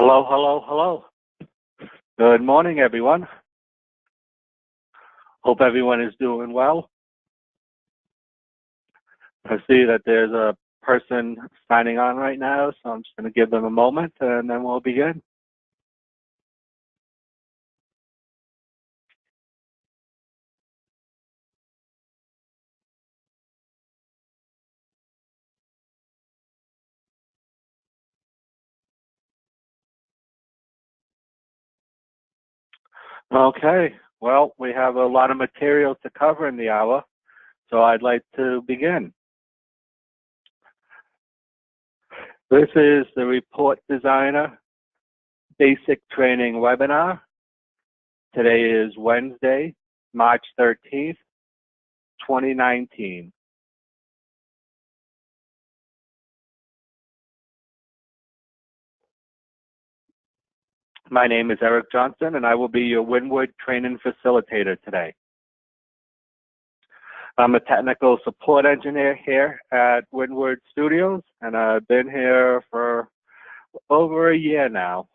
Hello, hello, hello. Good morning, everyone. Hope everyone is doing well. I see that there's a person signing on right now, so I'm just going to give them a moment and then we'll begin. Okay, well, we have a lot of material to cover in the hour, so I'd like to begin. This is the Report Designer Basic Training webinar. Today is Wednesday, March 13th, 2019. My name is Eric Johnson, and I will be your Windward training facilitator today. I'm a technical support engineer here at Windward Studios, and I've been here for over a year now.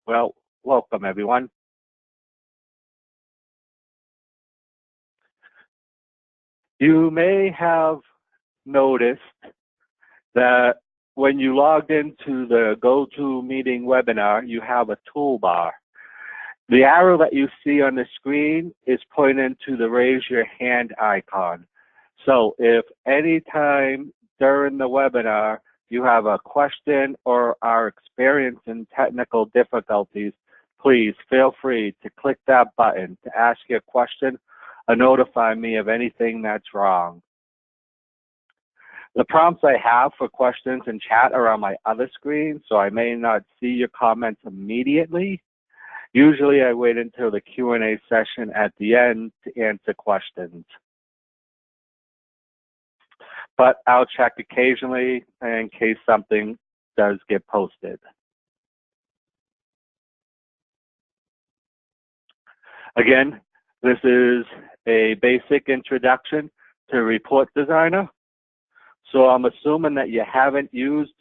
Well, welcome, everyone. You may have noticed that when you logged into the GoToMeeting webinar, you have a toolbar. The arrow that you see on the screen is pointing to the raise your hand icon. So if any time during the webinar you have a question or are experiencing technical difficulties, please feel free to click that button to ask your question or notify me of anything that's wrong. The prompts I have for questions and chat are on my other screen, so I may not see your comments immediately. Usually I wait until the Q&A session at the end to answer questions. But I'll check occasionally in case something does get posted. Again, this is a basic introduction to Report Designer. So I'm assuming that you haven't used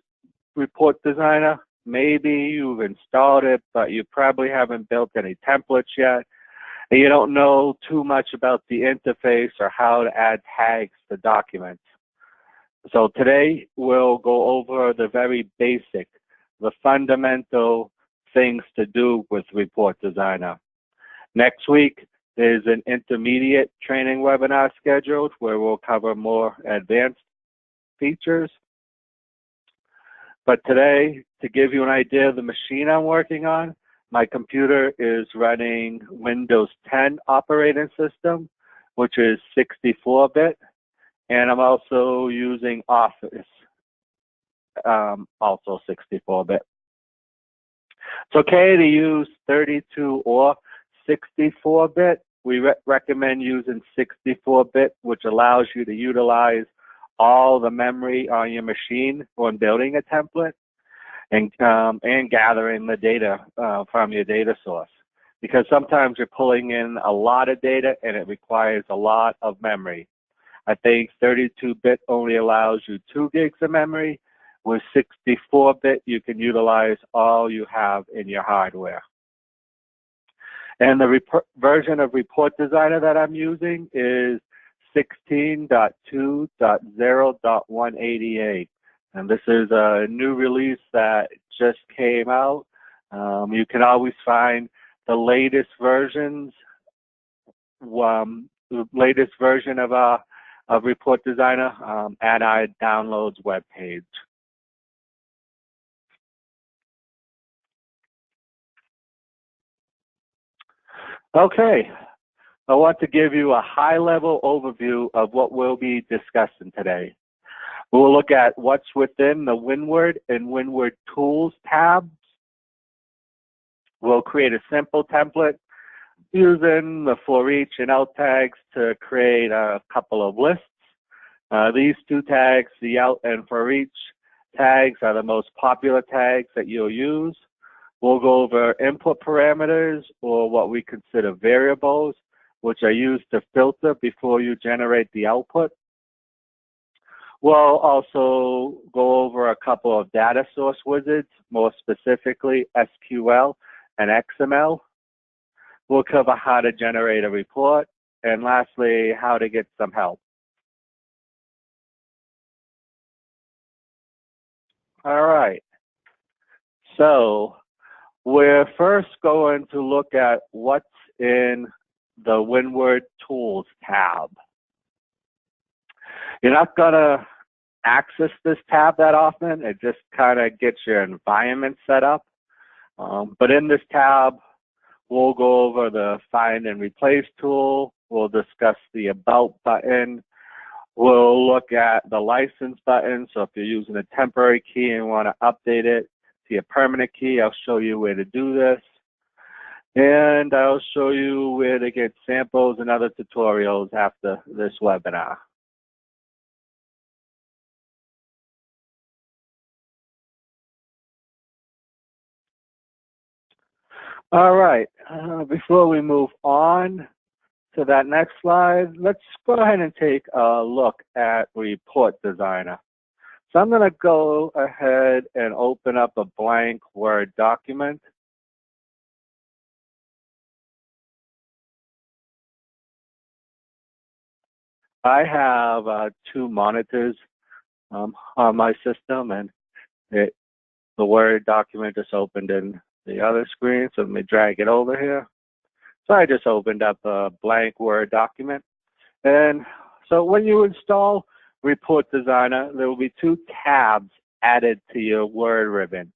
Report Designer. Maybe you've installed it, but you probably haven't built any templates yet. And you don't know too much about the interface or how to add tags to documents. So today we'll go over the very basic, the fundamental things to do with Report Designer. Next week is an intermediate training webinar scheduled where we'll cover more advanced features. But today, to give you an idea of the machine I'm working on, my computer is running Windows 10 operating system, which is 64-bit, and I'm also using Office, also 64-bit. It's okay to use 32 or 64-bit. We recommend using 64-bit, which allows you to utilize all the memory on your machine when building a template and gathering the data from your data source. Because sometimes you're pulling in a lot of data and it requires a lot of memory. I think 32-bit only allows you 2 gigs of memory. With 64-bit, you can utilize all you have in your hardware. And the version of Report Designer that I'm using is 16.2.0.188, and this is a new release that just came out. You can always find the latest versions, the latest version of Report Designer at our downloads webpage. Okay. I want to give you a high-level overview of what we'll be discussing today. We'll look at what's within the Windward and Windward Tools tabs. We'll create a simple template using the for each and out tags to create a couple of lists. These 2 tags, the out and for each tags, are the most popular tags that you'll use. We'll go over input parameters, or what we consider variables, which are used to filter before you generate the output. We'll also go over a couple of data source wizards, more specifically SQL and XML. We'll cover how to generate a report, and lastly, how to get some help. All right. So we're first going to look at what's in the Windward Tools tab. You're not going to access this tab that often. It just kind of gets your environment set up. But in this tab, we'll go over the Find and Replace tool. We'll discuss the About button. We'll look at the License button. So if you're using a temporary key and want to update it to your permanent key, I'll show you where to do this. And I'll show you where to get samples and other tutorials after this webinar. All right, before we move on to that next slide, let's go ahead and take a look at Report Designer. So I'm going to go ahead and open up a blank Word document. I have 2 monitors on my system, and the Word document just opened in the other screen, so let me drag it over here. So I just opened up a blank Word document. And so when you install Report Designer, there will be 2 tabs added to your Word ribbon.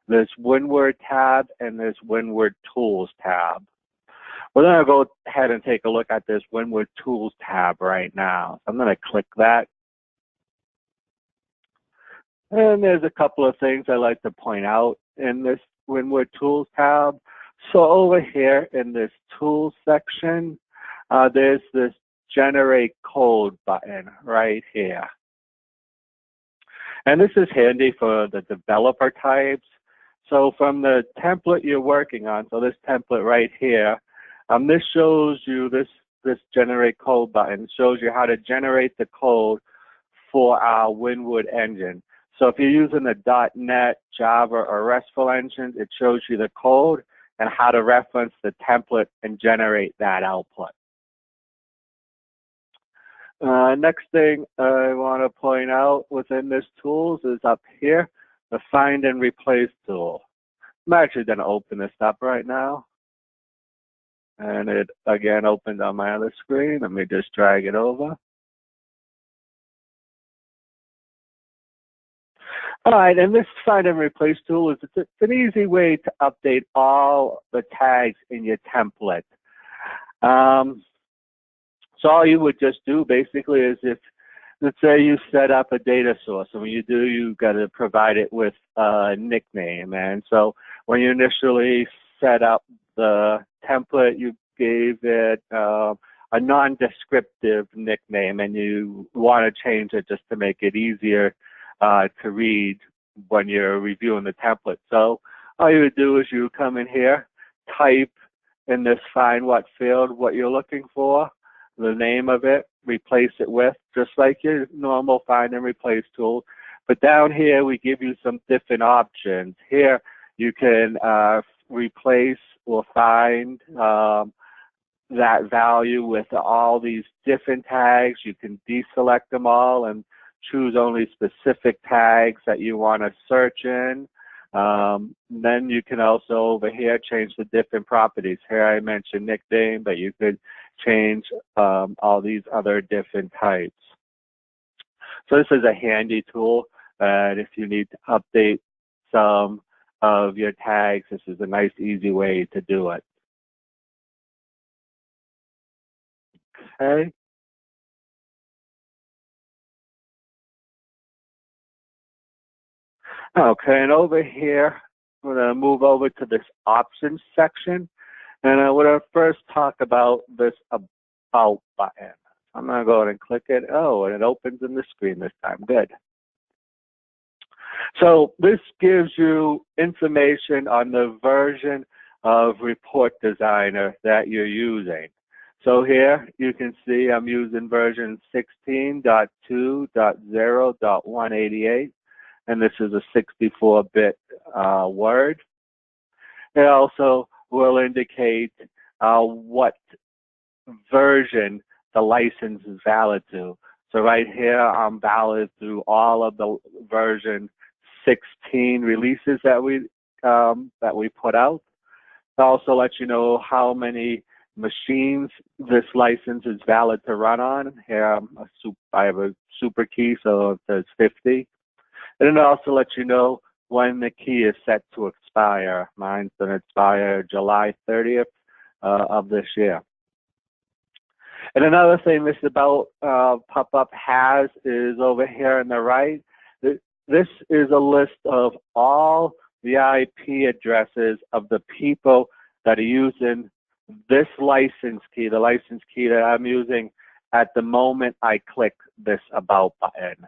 This Windward tab and this Windward Tools tab. We're going to go ahead and take a look at this Windward Tools tab right now. So I'm going to click that. And there's a couple of things I like to point out in this Windward Tools tab. So over here in this Tools section, there's this Generate Code button right here. And this is handy for the developer types. So from the template you're working on, so this template right here, this shows you, this Generate Code button shows you how to generate the code for our Windward engine. So if you're using the .NET, Java, or RESTful engines, it shows you the code and how to reference the template and generate that output. Next thing I want to point out within this tools is up here, the Find and Replace tool. I'm actually going to open this up right now. And it again opened on my other screen. Let me just drag it over. All right, and this Find and Replace tool is it's an easy way to update all the tags in your template. So all you would just do basically is if, let's say you set up a data source, and when you do, you've got to provide it with a nickname. And so when you initially set up the template, you gave it a non-descriptive nickname, and you want to change it just to make it easier to read when you're reviewing the template. So all you would do is you come in here, type in this Find What field what you're looking for, the name of it, replace it with, just like your normal Find and Replace tool. But down here, we give you some different options. Here, you can replace or find that value with all these different tags. You can deselect them all and choose only specific tags that you want to search in. Then you can also over here change the different properties. Here I mentioned nickname, but you could change all these other different types. So this is a handy tool, and if you need to update some of your tags, this is a nice, easy way to do it. Okay. Okay, and over here, we're going to move over to this options section. And I want to first talk about this About button. I'm going to go ahead and click it. Oh, and it opens in the screen this time. Good. So this gives you information on the version of Report Designer that you're using. So here you can see I'm using version 16.2.0.188, and this is a 64-bit Word. It also will indicate what version the license is valid to. So right here, I'm valid through all of the version 16 releases that we put out. It also lets you know how many machines this license is valid to run on. Here I have a super key, so it says 50. And it also lets you know when the key is set to expire. Mine's going to expire July 30th of this year. And another thing this about pop-up has is over here on the right. This is a list of all the IP addresses of the people that are using this license key, the license key that I'm using at the moment I click this About button.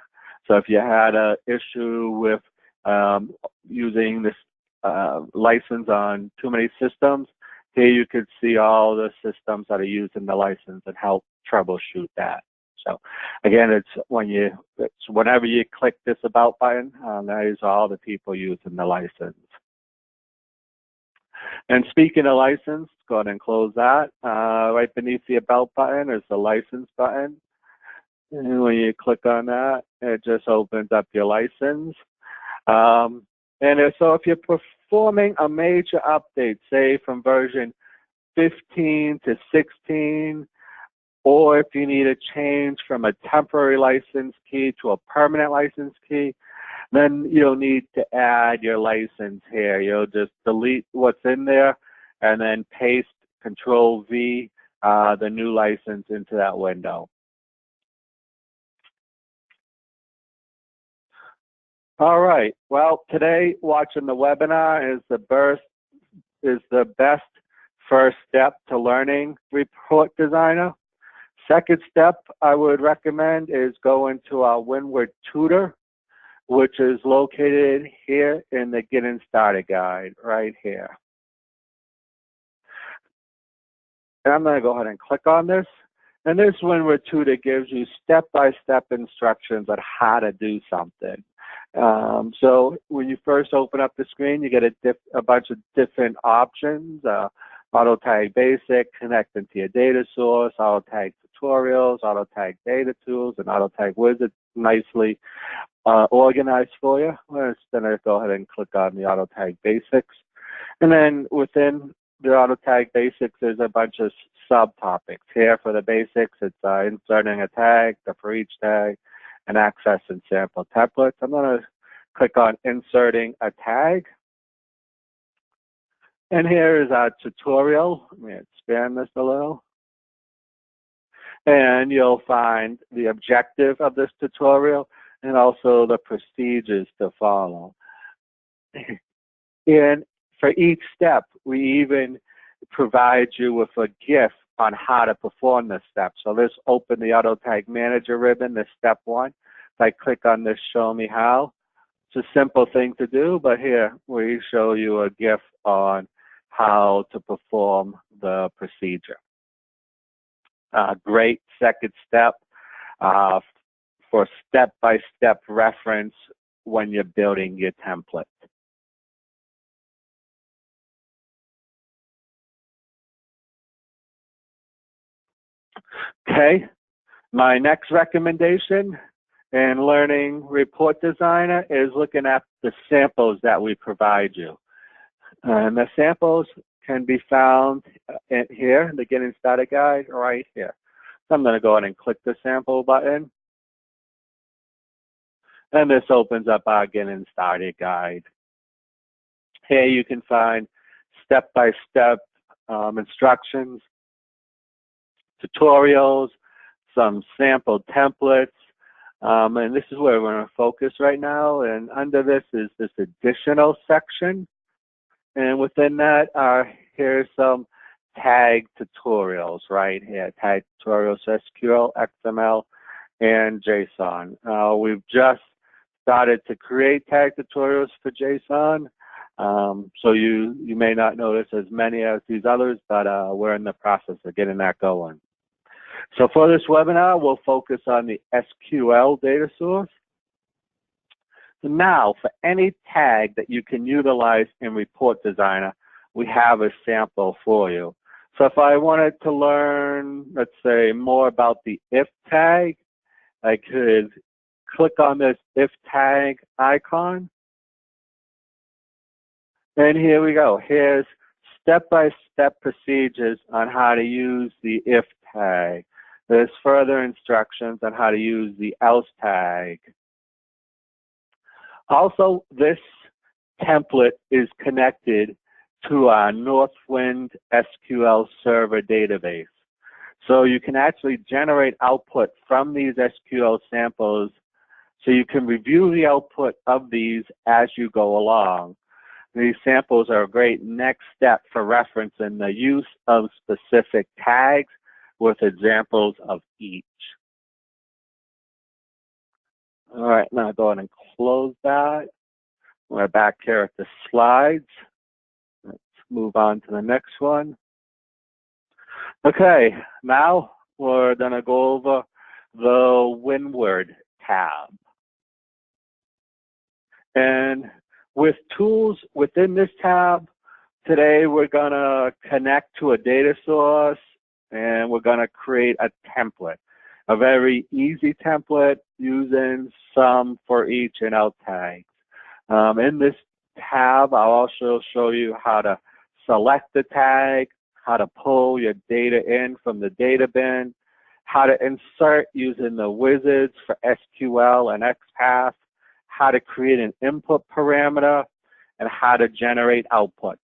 So if you had an issue with using this license on too many systems, here you could see all the systems that are using the license and help troubleshoot that. So again, it's whenever you click this About button, there's all the people using the license. And speaking of license, go ahead and close that. Right beneath the About button is the License button. And when you click on that, it just opens up your license. So if you're performing a major update, say from version 15 to 16, or if you need a change from a temporary license key to a permanent license key, then you'll need to add your license here. You'll just delete what's in there and then paste Control-V, the new license, into that window. All right. Well, today watching the webinar is the best first step to learning Report Designer. Second step I would recommend is going to our Windward Tutor, which is located here in the Getting Started Guide right here. And I'm going to go ahead and click on this. And this Windward Tutor gives you step-by-step instructions on how to do something. So when you first open up the screen, you get a bunch of different options. Auto Tag Basic, connecting to your data source, Auto Tag Tutorials, Auto Tag Data Tools, and Auto Tag Wizard, nicely organized for you. I'm just going to go ahead and click on the Auto Tag Basics. And then within the Auto Tag Basics, there's a bunch of subtopics. Here for the basics, it's inserting a tag, the for each tag, and access and sample templates. I'm going to click on inserting a tag. And here is our tutorial. Let me expand this a little. And you'll find the objective of this tutorial and also the procedures to follow. And for each step, we even provide you with a GIF on how to perform this step. So let's open the Auto Tag Manager ribbon, this step one. If I click on this Show Me How, it's a simple thing to do, but here we show you a GIF on how to perform the procedure. Great second step for step-by-step reference when you're building your template. Okay, my next recommendation in learning Report Designer is looking at the samples that we provide you. And the samples can be found here in the Getting Started Guide right here. So I'm going to go ahead and click the sample button. And this opens up our Getting Started Guide. Here you can find step-by-step instructions, tutorials, some sample templates, and this is where we're going to focus right now. And under this is this additional section. And within that here's some tag tutorials right here. Tag tutorials, SQL, XML, and JSON. We've just started to create tag tutorials for JSON. So you may not notice as many as these others, but we're in the process of getting that going. So for this webinar, we'll focus on the SQL data source. So now, for any tag that you can utilize in Report Designer, we have a sample for you. So if I wanted to learn, let's say, more about the if tag, I could click on this if tag icon. And here we go. Here's step-by-step procedures on how to use the if tag. There's further instructions on how to use the else tag. Also, this template is connected to our Northwind SQL Server database. So you can actually generate output from these SQL samples so you can review the output of these as you go along. These samples are a great next step for referencing the use of specific tags with examples of each. All right, now go ahead and close that. We're back here at the slides. Let's move on to the next one. Okay, now we're going to go over the Windward tab. And with tools within this tab, today we're going to connect to a data source and we're going to create a template, a very easy template using some for each and out tags. In this tab, I'll also show you how to select the tag, how to pull your data in from the data bin, how to insert using the wizards for SQL and XPath, how to create an input parameter, and how to generate output.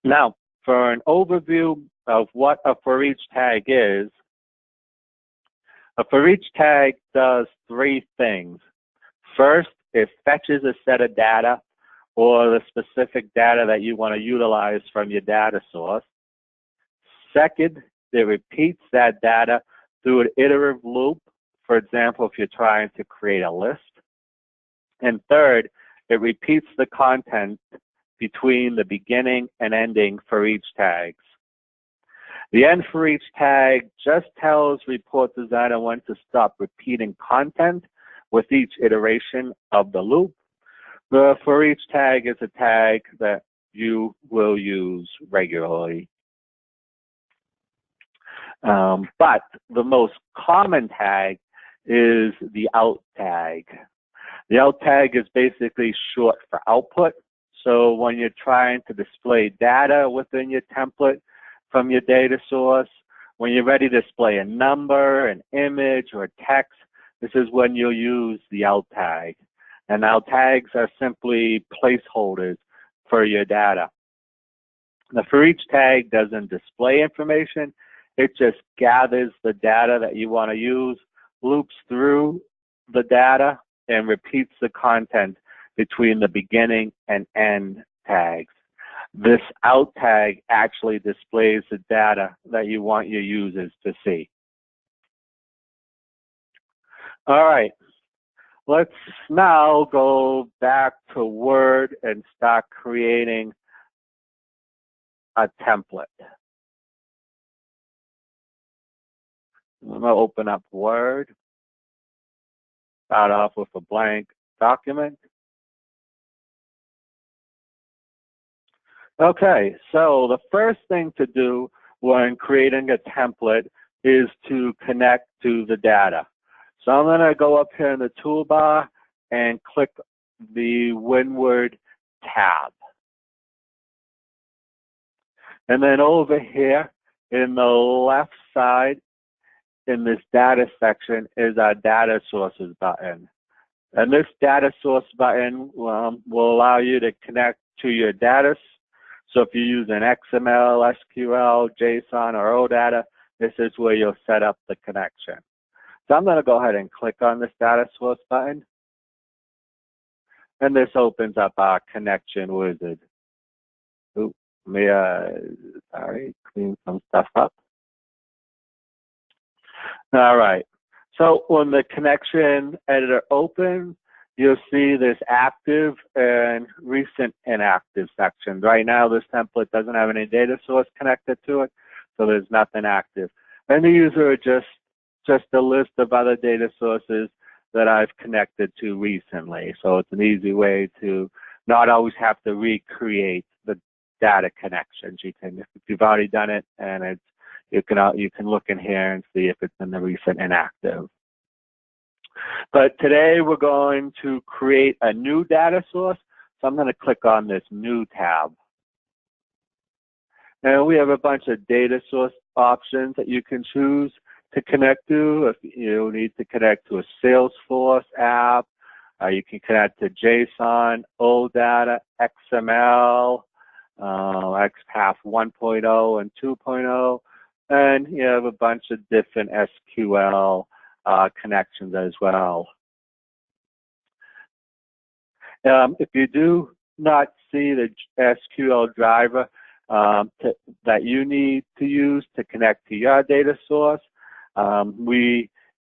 Now, for an overview of what a for each tag is, a for each tag does three things. First, it fetches a set of data or the specific data that you want to utilize from your data source. Second, it repeats that data through an iterative loop. For example, if you're trying to create a list. And third, it repeats the content between the beginning and ending for each tags. The end for each tag just tells Report Designer when to stop repeating content with each iteration of the loop. The for each tag is a tag that you will use regularly. But the most common tag is the out tag. The out tag is basically short for output. So when you're trying to display data within your template from your data source, when you're ready to display a number, an image, or text, this is when you'll use the out tag. And out tags are simply placeholders for your data. The for each tag doesn't display information. It just gathers the data that you want to use, loops through the data, and repeats the content between the beginning and end tags. This out tag actually displays the data that you want your users to see. All right, let's now go back to Word and start creating a template. I'm going to open up Word, start off with a blank document. Okay, so the first thing to do when creating a template is to connect to the data. So I'm going to go up here in the toolbar and click the Windward tab. And then over here in the left side in this data section is our data sources button. And this data source button will allow you to connect to your data. So if you use an XML, SQL, JSON, or OData, this is where you'll set up the connection. So I'm going to go ahead and click on this data source button. And this opens up our connection wizard. Oops, let me, sorry, clean some stuff up. All right. So when the connection editor opens, you'll see this active and recent inactive sections. Right now, this template doesn't have any data source connected to it, so there's nothing active. And the user are just a list of other data sources that I've connected to recently. So it's an easy way to not always have to recreate the data connections. You can, if you've already done it, and you can look in here and see if it's in the recent inactive. But today we're going to create a new data source. So I'm going to click on this new tab. And we have a bunch of data source options that you can choose to connect to. If you need to connect to a Salesforce app, you can connect to JSON, OData, XML, XPath 1.0 and 2.0, and you have a bunch of different SQL connections as well. If you do not see the SQL driver that you need to use to connect to your data source,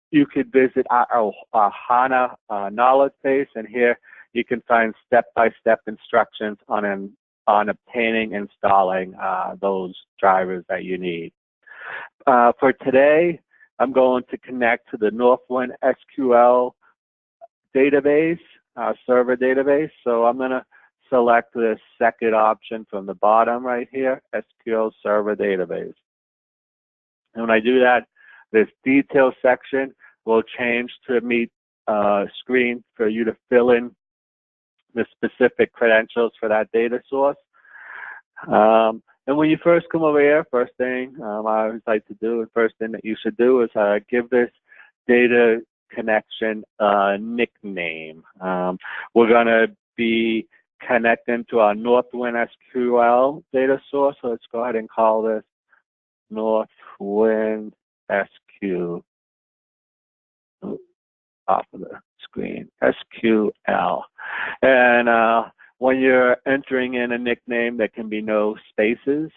you could visit our HANA knowledge base, and here you can find step-by-step instructions on obtaining, installing those drivers that you need. For today, I'm going to connect to the Northwind SQL database, server database. So I'm going to select this second option from the bottom right here, SQL server database. And when I do that, this detail section will change to meet screen for you to fill in the specific credentials for that data source. And when you first come over here, first thing I always like to do, and first thing that you should do is give this data connection a nickname. We're going to be connecting to our Northwind SQL data source, so let's go ahead and call this Northwind SQ. Off of the screen, SQL. And when you're entering in a nickname, there can be no spaces.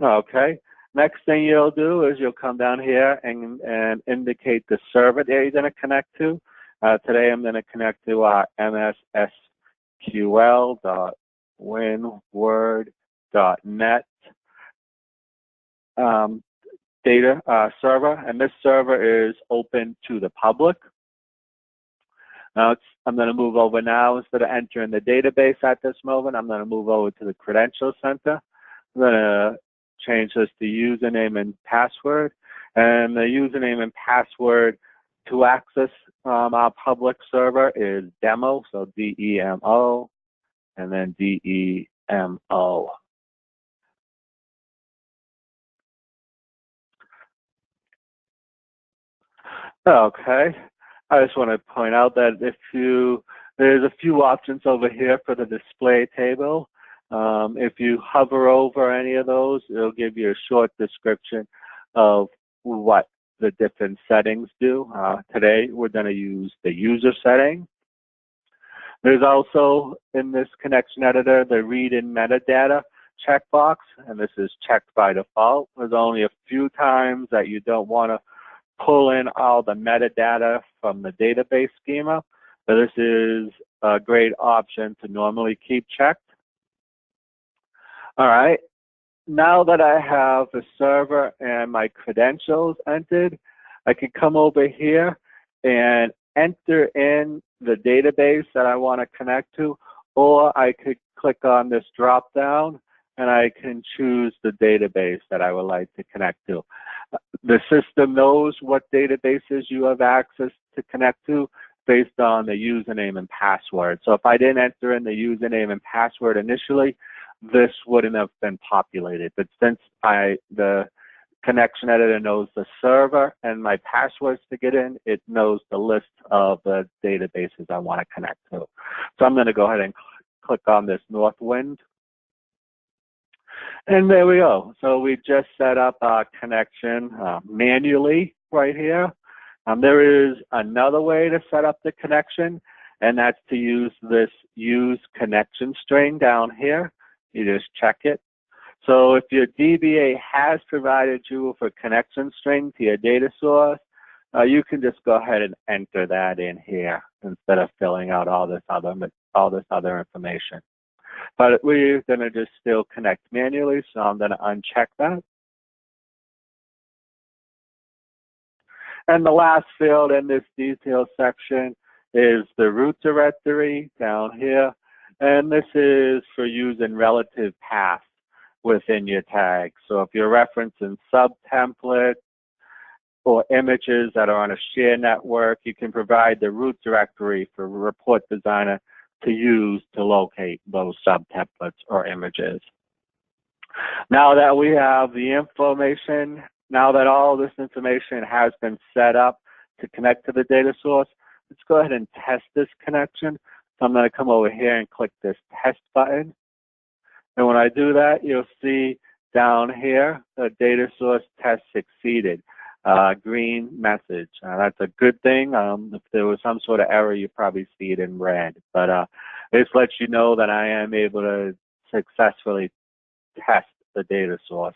Okay. Next thing you'll do is you'll come down here and indicate the server that you're going to connect to. Today I'm going to connect to our mssql.windward.net data server, and this server is open to the public. Now I'm going to move over now. Instead of entering the database at this moment, I'm going to move over to the Credential Center. I'm going to change this to username and password. And the username and password to access our public server is demo, so D-E-M-O, and then D-E-M-O. Okay. I just want to point out that there's a few options over here for the display table. If you hover over any of those, it'll give you a short description of what the different settings do. Today, we're going to use the user setting. There's also, in this connection editor, the read in metadata checkbox, and this is checked by default. There's only a few times that you don't want to pull in all the metadata from the database schema, but this is a great option to normally keep checked. All right, now that I have the server and my credentials entered, I can come over here and enter in the database that I want to connect to, or I could click on this drop down and I can choose the database that I would like to connect to. The system knows what databases you have access to connect to based on the username and password. So if I didn't enter in the username and password initially, this wouldn't have been populated. But since the connection editor knows the server and my passwords to get in, it knows the list of the databases I want to connect to. So I'm going to go ahead and click on this Northwind. And there we go. So we just set up our connection manually right here. There is another way to set up the connection, and that's to use this use connection string down here. You just check it. So if your DBA has provided you with a connection string to your data source, you can just go ahead and enter that in here instead of filling out all this other information. But we're going to just still connect manually, so I'm going to uncheck that. And the last field in this detail section is the root directory down here. And this is for using relative paths within your tag. So if you're referencing sub-templates or images that are on a shared network, you can provide the root directory for Report Designer to use to locate those sub-templates or images. Now that we have the information, now that all this information has been set up to connect to the data source, let's go ahead and test this connection. So I'm going to come over here and click this test button. And when I do that, you'll see down here, the data source test succeeded. Green message. That's a good thing. If there was some sort of error, you probably see it in red. But this lets you know that I am able to successfully test the data source.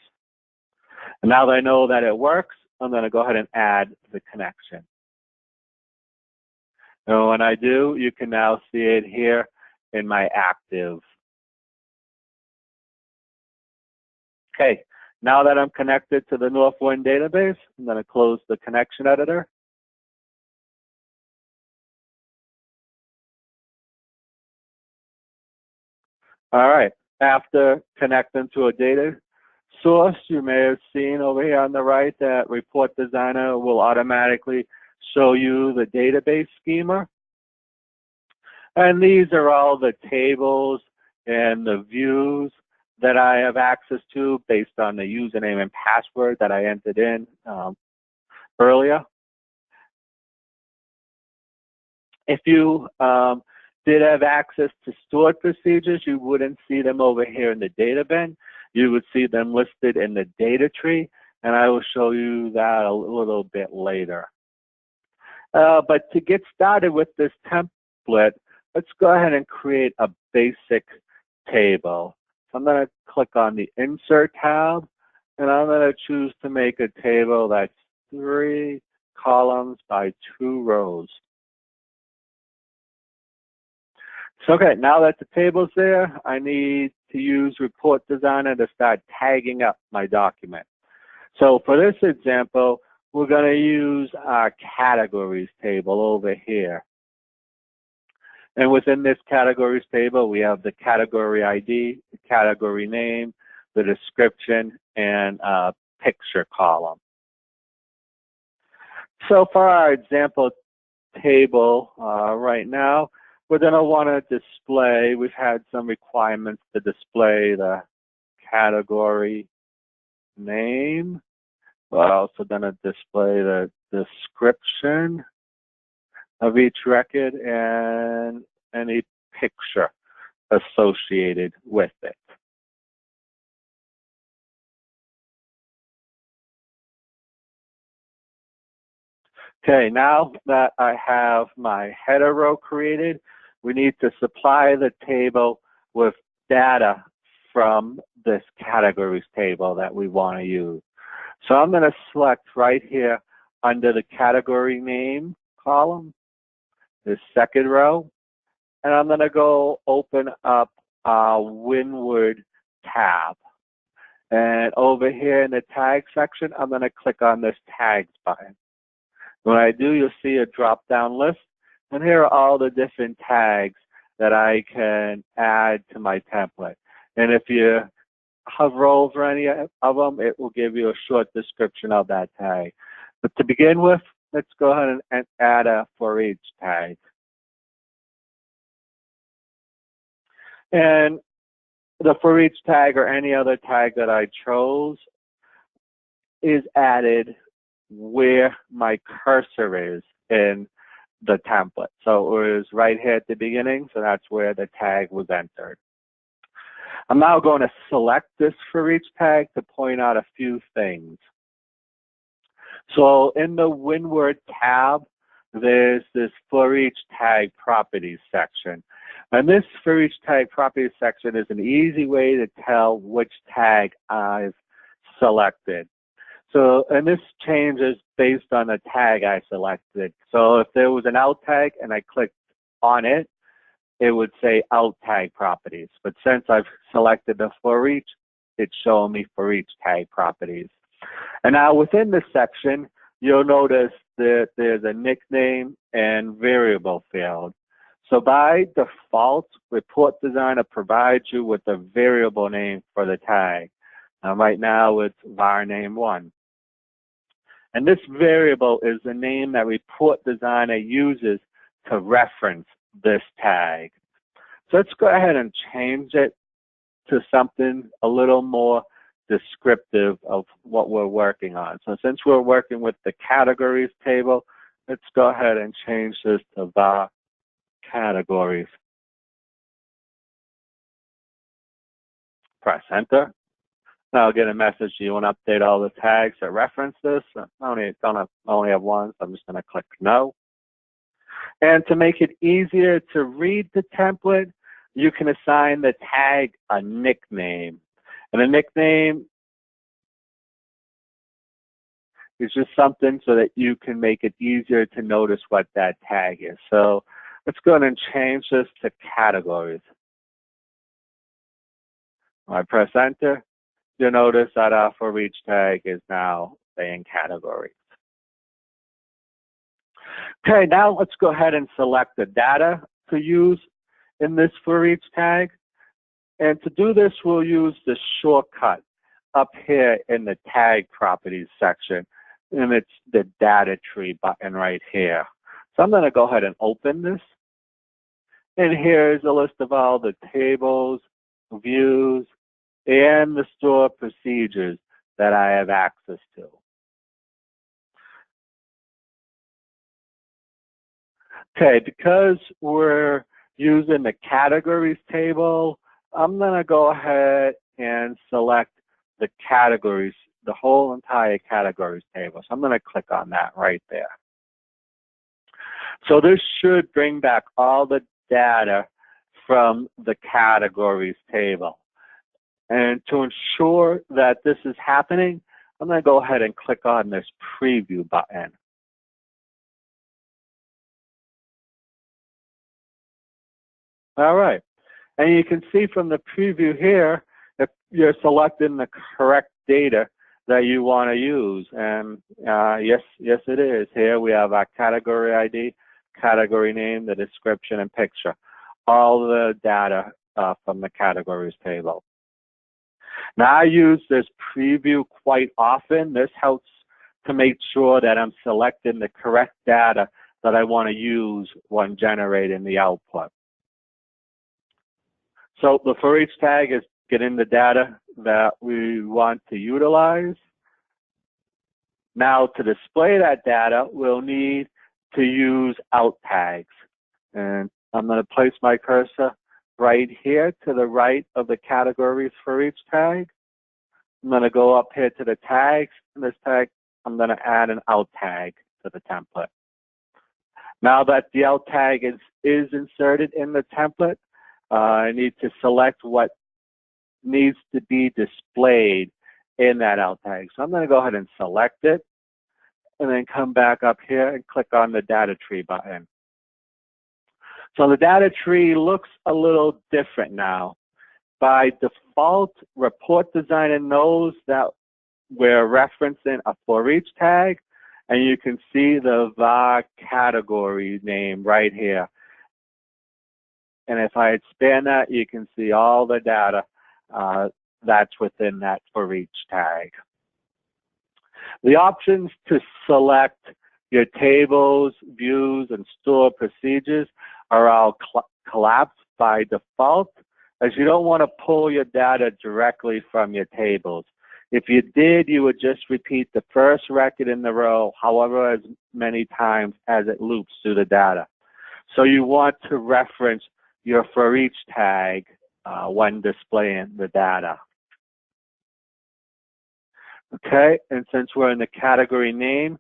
And now that I know that it works, I'm going to go ahead and add the connection. And when I do, you can now see it here in my active. Okay, now that I'm connected to the Northwind database, I'm going to close the connection editor. All right, after connecting to a data source, you may have seen over here on the right that Report Designer will automatically show you the database schema. And these are all the tables and the views that I have access to based on the username and password that I entered in earlier. If you did have access to stored procedures, you wouldn't see them over here in the data bin. You would see them listed in the data tree, and I will show you that a little bit later. But to get started with this template, let's go ahead and create a basic table. So I'm going to click on the Insert tab, and I'm going to choose to make a table that's 3 columns by 2 rows. So okay, now that the table's there, I need to use Report Designer to start tagging up my document. So for this example, we're going to use our categories table over here. And within this categories table, we have the category ID, the category name, the description, and a picture column. So for our example table right now, we're going to want to display, we've had some requirements to display the category name. We're also going to display the description of each record and any picture associated with it. Okay, now that I have my header row created, we need to supply the table with data from this categories table that we want to use. So I'm going to select right here under the category name column, the second row, and I'm going to go open up our Windward tab. And over here in the tag section, I'm going to click on this tags button. When I do, you'll see a drop-down list, and here are all the different tags that I can add to my template. And if you hover over any of them, it will give you a short description of that tag. But to begin with, let's go ahead and add a for each tag. And the for each tag or any other tag that I chose is added where my cursor is in the template. So it was right here at the beginning, so that's where the tag was entered. I'm now going to select this for each tag to point out a few things. So in the Windward tab, there's this for each tag properties section. And this for each tag properties section is an easy way to tell which tag I've selected. So, and this changes based on the tag I selected. So if there was an out tag and I clicked on it, it would say out tag properties. But since I've selected the for each, it's showing me for each tag properties. And now within this section, you'll notice that there's a nickname and variable field. So by default, Report Designer provides you with a variable name for the tag. Right now it's var name 1. And this variable is the name that Report Designer uses to reference this tag. So let's go ahead and change it to something a little more descriptive of what we're working on. So since we're working with the categories table, let's go ahead and change this to var categories. Press enter. Now I'll get a message. Do you want to update all the tags that reference this? I only have one, so I'm just going to click no. And to make it easier to read the template, you can assign the tag a nickname. And a nickname is just something so that you can make it easier to notice what that tag is. So let's go ahead and change this to categories. When I press enter, you'll notice that our for each tag is now saying categories. Okay, now let's go ahead and select the data to use in this for each tag. And to do this, we'll use the shortcut up here in the tag properties section. And it's the data tree button right here. So I'm going to go ahead and open this. And here's a list of all the tables, views, and the store procedures that I have access to. Okay, because we're using the categories table, I'm going to go ahead and select the categories, the whole entire categories table. So I'm going to click on that right there. So this should bring back all the data from the categories table. And to ensure that this is happening, I'm going to go ahead and click on this preview button. All right. And you can see from the preview here that you're selecting the correct data that you want to use. And yes, it is. Here we have our category ID, category name, the description, and picture. All the data from the categories table. Now I use this preview quite often. This helps to make sure that I'm selecting the correct data that I want to use when generating the output. So the for each tag is getting the data that we want to utilize. Now to display that data, we'll need to use out tags. And I'm going to place my cursor right here to the right of the categories for each tag. I'm going to go up here to the tags. And this tag, I'm going to add an out tag to the template. Now that the out tag is inserted in the template, I need to select what needs to be displayed in that out tag. So I'm going to go ahead and select it and then come back up here and click on the data tree button. So the data tree looks a little different now. By default, Report Designer knows that we're referencing a for each tag, and you can see the var category name right here. And if I expand that, you can see all the data that's within that for each tag. The options to select your tables, views, and store procedures are all collapsed by default, as you don't want to pull your data directly from your tables. If you did, you would just repeat the first record in the row, however as many times as it loops through the data. So you want to reference your for each tag when displaying the data. Okay, and since we're in the category name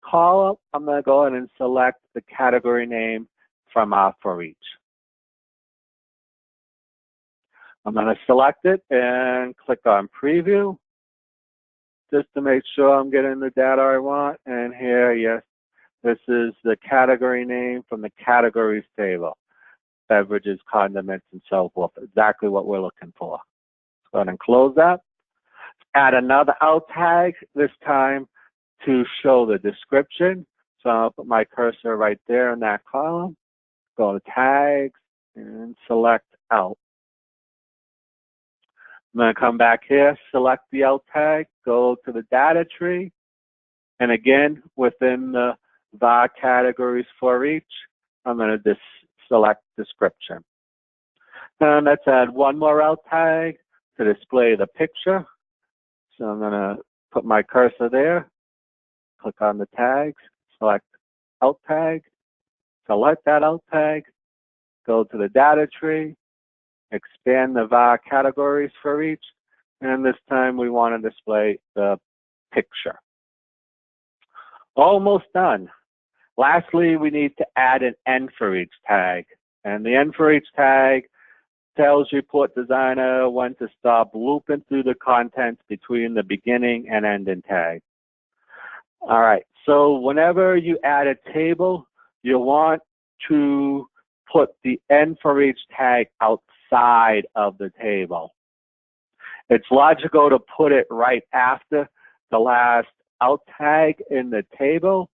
column, I'm going to go ahead and select the category name from our for each. I'm going to select it and click on preview just to make sure I'm getting the data I want. And here, yes, this is the category name from the categories table. Beverages, condiments, and so forth. Exactly what we're looking for. Let's go ahead and close that. Add another alt tag, this time to show the description. So I'll put my cursor right there in that column. Go to tags and select alt. I'm going to come back here, select the alt tag, go to the data tree, and again, within the var categories for each, I'm going to select description. And let's add one more alt tag to display the picture. So I'm going to put my cursor there, click on the tags, select alt tag, select that alt tag, go to the data tree, expand the var categories for each, and this time we want to display the picture. Almost done. Lastly, we need to add an end for each tag. And the end for each tag tells Report Designer when to stop looping through the contents between the beginning and ending tag. All right, so whenever you add a table, you want to put the end for each tag outside of the table. It's logical to put it right after the last alt tag in the table,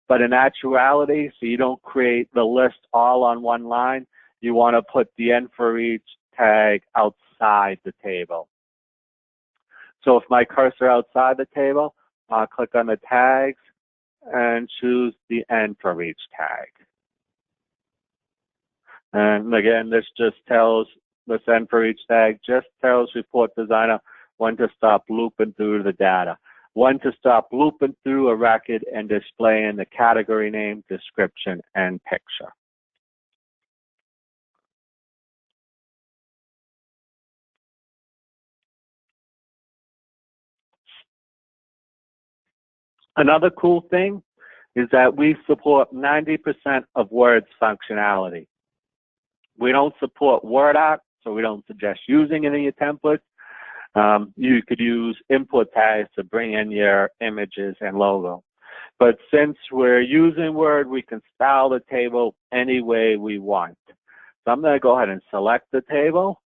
but in actuality, so you don't create the list all on one line, you want to put the end for each tag outside the table. So if my cursor outside the table, I'll click on the tags and choose the end for each tag. And again, this end for each tag just tells Report Designer when to stop looping through the data, when to stop looping through a record and displaying the category name, description, and picture. Another cool thing is that we support 90% of Word's functionality. We don't support word art, so we don't suggest using any of your templates. You could use input tags to bring in your images and logo. But since we're using Word, we can style the table any way we want. So I'm going to go ahead and select the table.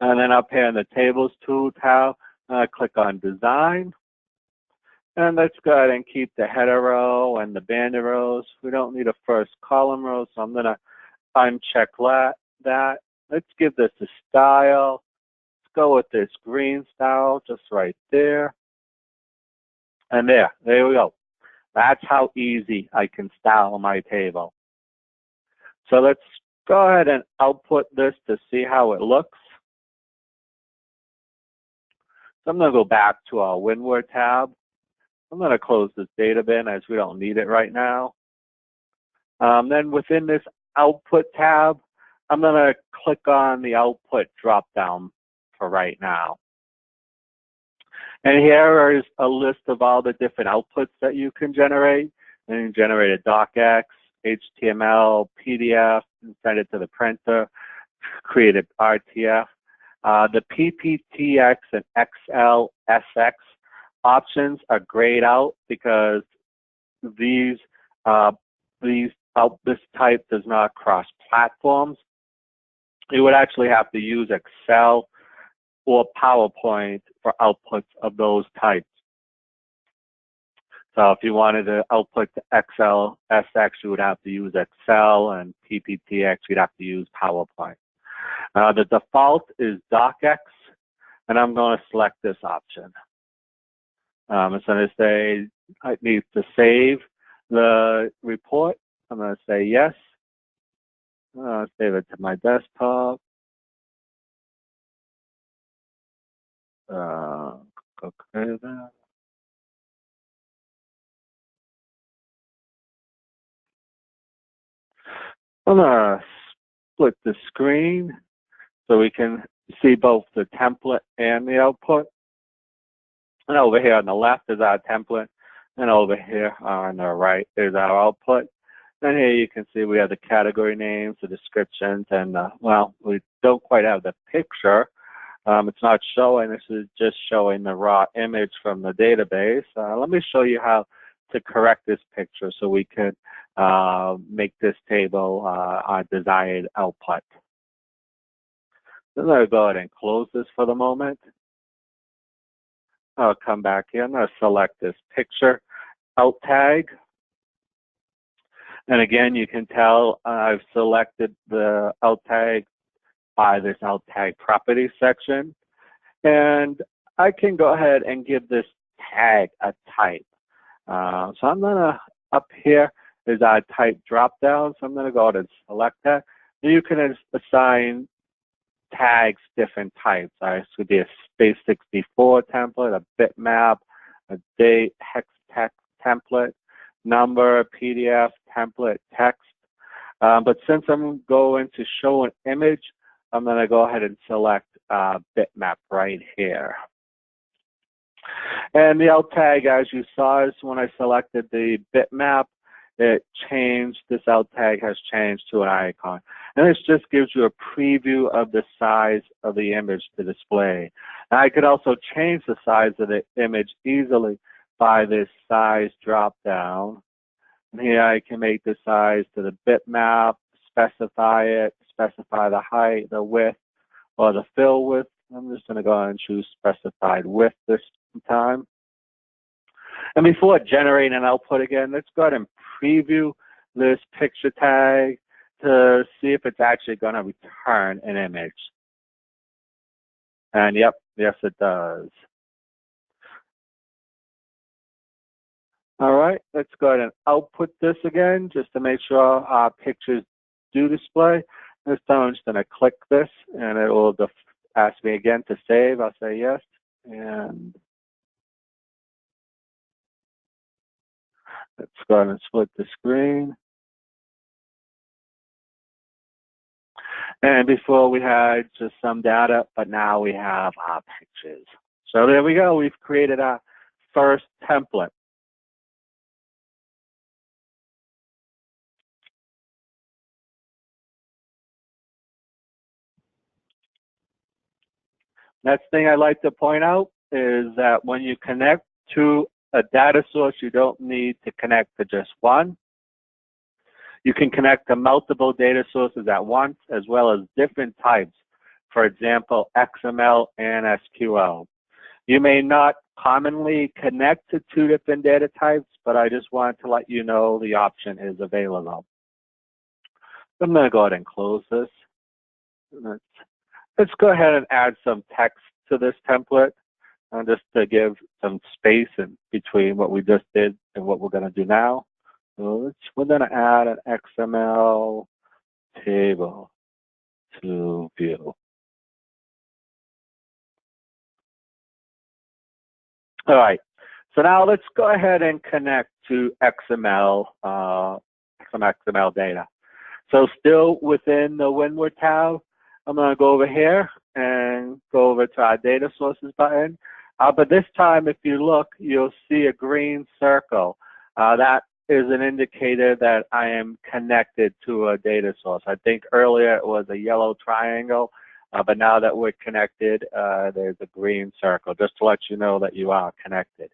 And then up here in the Tables tool tab, click on Design. And let's go ahead and keep the header row and the banner rows. We don't need a first column row, so I'm going to uncheck that. Let's give this a style. Let's go with this green style just right there. And there we go. That's how easy I can style my table. So let's go ahead and output this to see how it looks. So I'm going to go back to our Windward tab. I'm going to close this data bin as we don't need it right now. Then within this output tab, I'm going to click on the output drop-down for right now. And here is a list of all the different outputs that you can generate. And you can generate a DOCX, HTML, PDF, and send it to the printer, create an RTF. The PPTX and XLSX options are grayed out because this type does not cross platforms. You would actually have to use Excel or PowerPoint for outputs of those types. So if you wanted to output to XLSX, you would have to use Excel, and PPTX, you'd have to use PowerPoint. The default is DOCX, and I'm going to select this option. It's going to say I need to save the report. I'm going to say yes. Save it to my desktop. Okay then. I'm going to split the screen so we can see both the template and the output. And over here on the left is our template, and over here on the right is our output. And here you can see we have the category names, the descriptions, and well, we don't quite have the picture. It's not showing. This is just showing the raw image from the database. Let me show you how to correct this picture so we can make this table our desired output. So I'm going to go ahead and close this for the moment. I'll come back here. I'm going to select this picture alt tag. And again, you can tell I've selected the alt tag by this alt tag properties section. And I can go ahead and give this tag a type. So I'm gonna, up here is our type drop down. So I'm gonna go ahead and select that. And you can assign tags different types. This could be a space 64 template, a bitmap, a date, hex text template, number, PDF, template, text. But since I'm going to show an image, I'm going to go ahead and select bitmap right here. And the alt tag, as you saw, is when I selected the bitmap, it changed, this alt tag has changed to an icon. And this just gives you a preview of the size of the image to display. And I could also change the size of the image easily by this size drop down. And here I can make the size to the bitmap, specify it, specify the height, the width, or the fill width. I'm just going to go ahead and choose specified width this time. And before generating an output again, let's go ahead and preview this picture tag to see if it's actually going to return an image. And yep, yes it does. All right, let's go ahead and output this again just to make sure our pictures do display. This time I'm just going to click this and it will ask me again to save. I'll say yes. And let's go ahead and split the screen. And before we had just some data, but now we have our pictures. So there we go. We've created our first template. Next thing I'd like to point out is that when you connect to a data source, you don't need to connect to just one. You can connect to multiple data sources at once, as well as different types, for example, XML and SQL. You may not commonly connect to two different data types, but I just wanted to let you know the option is available. I'm going to go ahead and close this. Let's go ahead and add some text to this template, just to give some space in between what we just did and what we're going to do now. So we're going to add an XML table to view. All right, so now let's go ahead and connect to XML, some XML data. So still within the Windward tab, I'm going to go over here and go over to our data sources button. But this time, if you look, you'll see a green circle. That is an indicator that I am connected to a data source. I think earlier it was a yellow triangle, but now that we're connected, there's a green circle, just to let you know that you are connected.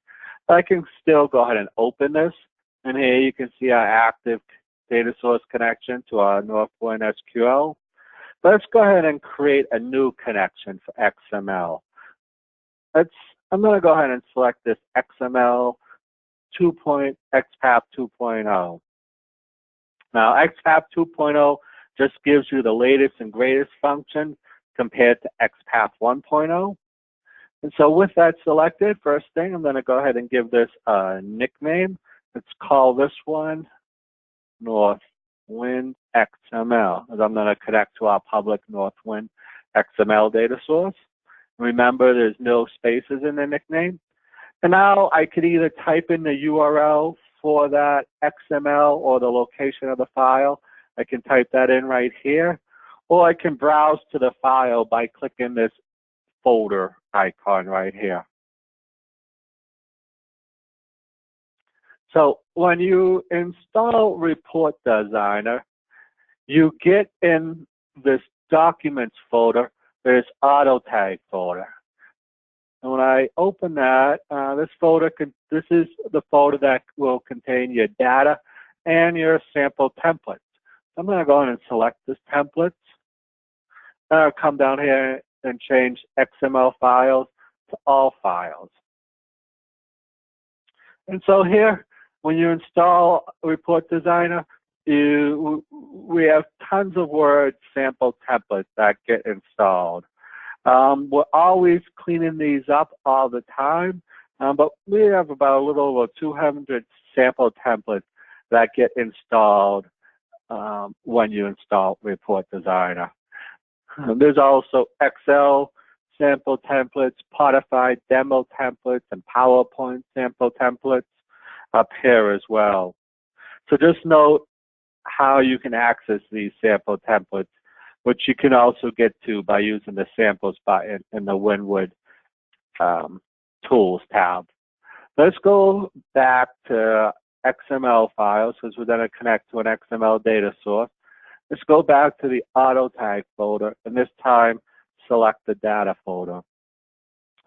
But I can still go ahead and open this, and here you can see our active data source connection to our Northwind SQL. Let's go ahead and create a new connection for XML. I'm going to go ahead and select this XML XPath 2.0. Now, XPath 2.0 just gives you the latest and greatest function compared to XPath 1.0. And so with that selected, first thing, I'm going to go ahead and give this a nickname. Let's call this one Northwind XML, as I'm going to connect to our public Northwind XML data source. Remember, there's no spaces in the nickname. And now I could either type in the URL for that XML or the location of the file. I can type that in right here, or I can browse to the file by clicking this folder icon right here. So when you install Report Designer, you get in this Documents folder, this Auto Tag folder. And when I open that, this is the folder that will contain your data and your sample templates. I'm going to go in and select this template. I'll come down here and change XML files to all files. And so here, when you install Report Designer, we have tons of Word sample templates that get installed. We're always cleaning these up all the time, but we have about a little over 200 sample templates that get installed when you install Report Designer. There's also Excel sample templates, Spotify demo templates, and PowerPoint sample templates up here as well. So just note how you can access these sample templates, which you can also get to by using the Samples button in the Windward Tools tab. Let's go back to XML files because we're going to connect to an XML data source. Let's go back to the Auto Tag folder, and this time select the Data folder.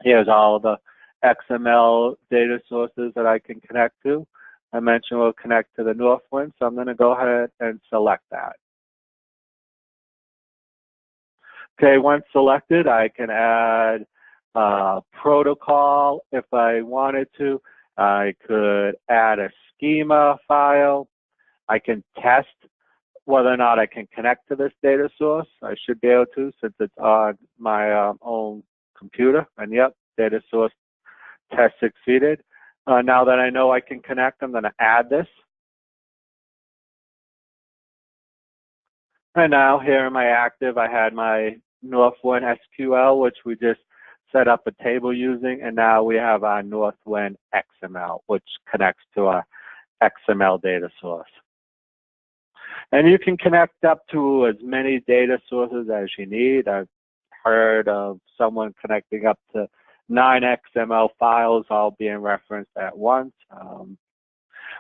Here's all the XML data sources that I can connect to. I mentioned we'll connect to the Northwind, so I'm going to go ahead and select that. Okay, once selected, I can add a protocol if I wanted to. I could add a schema file. I can test whether or not I can connect to this data source. I should be able to since it's on my own computer. And yep, data source test succeeded. Now that I know I can connect, I'm going to add this. And now here in my active, I had my Northwind SQL, which we just set up a table using. And now we have our Northwind XML, which connects to our XML data source. And you can connect up to as many data sources as you need. I've heard of someone connecting up to 9 XML files all being referenced at once.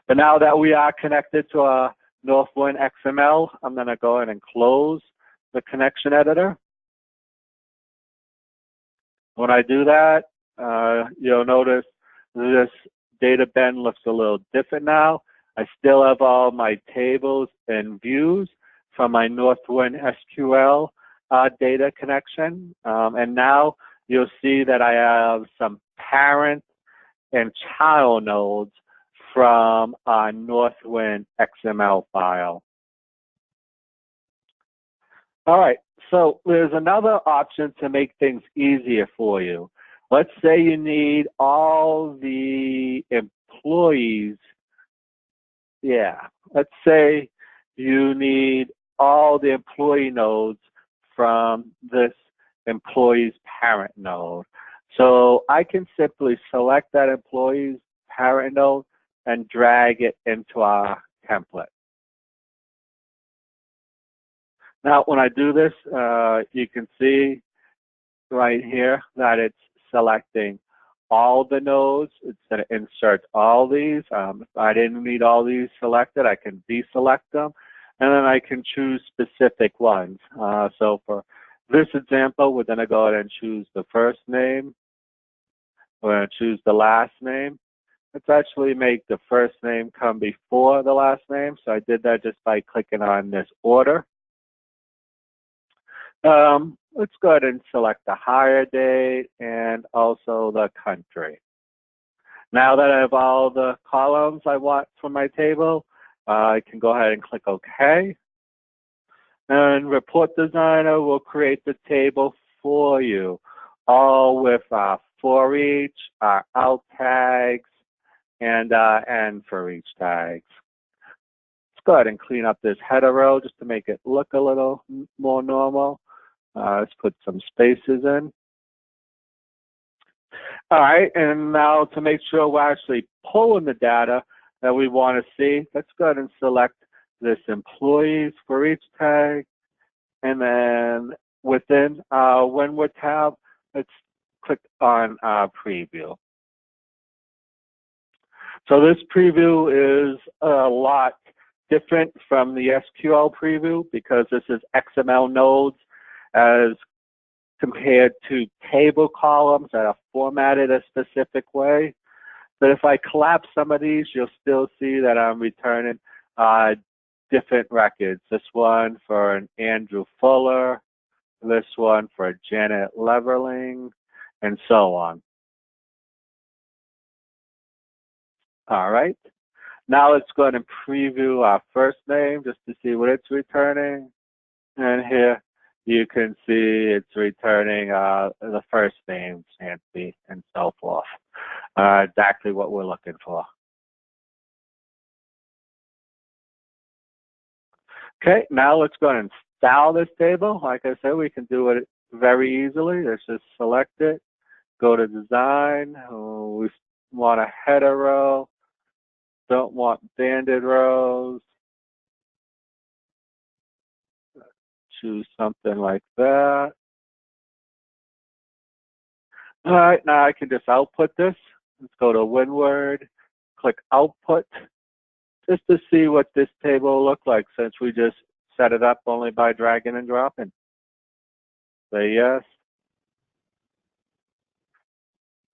But now that we are connected to a Northwind XML, I'm going to go ahead and close the connection editor. When I do that, you'll notice this data bin looks a little different now. I still have all my tables and views from my Northwind SQL data connection. And now you'll see that I have some parent and child nodes from our Northwind XML file. All right, so there's another option to make things easier for you. Let's say you need all the employees. Let's say you need all the employee nodes from this employee's parent node. So I can simply select that employee's parent node and drag it into our template. Now, when I do this, you can see right here that it's selecting all the nodes. It's going to insert all these. If I didn't need all these selected, I can deselect them, and then I can choose specific ones. So for this example, we're going to go ahead and choose the first name. We're going to choose the last name. Let's actually make the first name come before the last name. So I did that just by clicking on this order. Let's go ahead and select the hire date and also the country. Now that I have all the columns I want for my table, I can go ahead and click OK. And Report Designer will create the table for you, all with for each, out tags, and for each tags. Let's go ahead and clean up this header row just to make it look a little more normal. Let's put some spaces in. All right, and now to make sure we're actually pulling the data that we want to see, let's go ahead and select this employees for each tag. And then within our Windward tab, let's click on preview. So this preview is a lot different from the SQL preview because this is XML nodes as compared to table columns that are formatted a specific way. But if I collapse some of these, you'll still see that I'm returning different records. This one for an Andrew Fuller, this one for Janet Leverling, and so on. All right. Now let's go ahead and preview our first name just to see what it's returning. And here you can see it's returning the first name, Nancy, and so forth. Exactly what we're looking for. Okay, now let's go ahead and style this table. Like I said, we can do it very easily. Let's just select it, go to design. We want a header row, don't want banded rows. Choose something like that. All right, now I can just output this. Let's go to Windward, click output, just to see what this table will look like since we just set it up only by dragging and dropping. Say yes.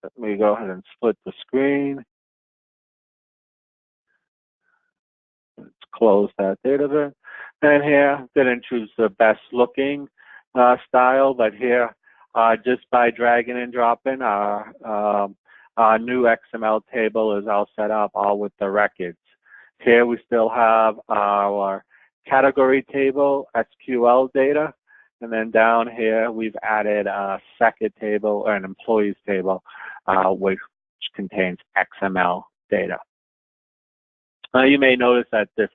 Let me go ahead and split the screen. Let's close that data bit. And here, didn't choose the best looking style, but here, just by dragging and dropping, our new XML table is all set up, all with the records. Here we still have our category table, SQL data, and then down here we've added a second table or an employees table, which contains XML data. You may notice that this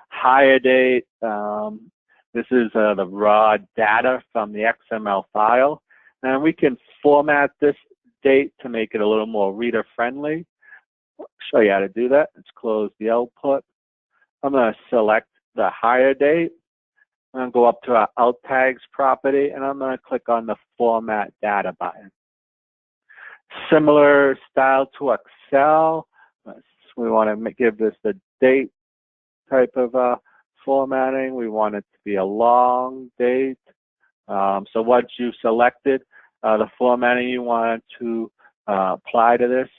hire date, this is the raw data from the XML file, and we can format this date to make it a little more reader friendly. I'll show you how to do that. Let's close the output. I'm going to select the hire date. I'm going to go up to our alt tags property, and I'm going to click on the format data button. Similar style to Excel. We want to give this the date type of formatting. We want it to be a long date. So once you've selected the formatting you want to apply to this,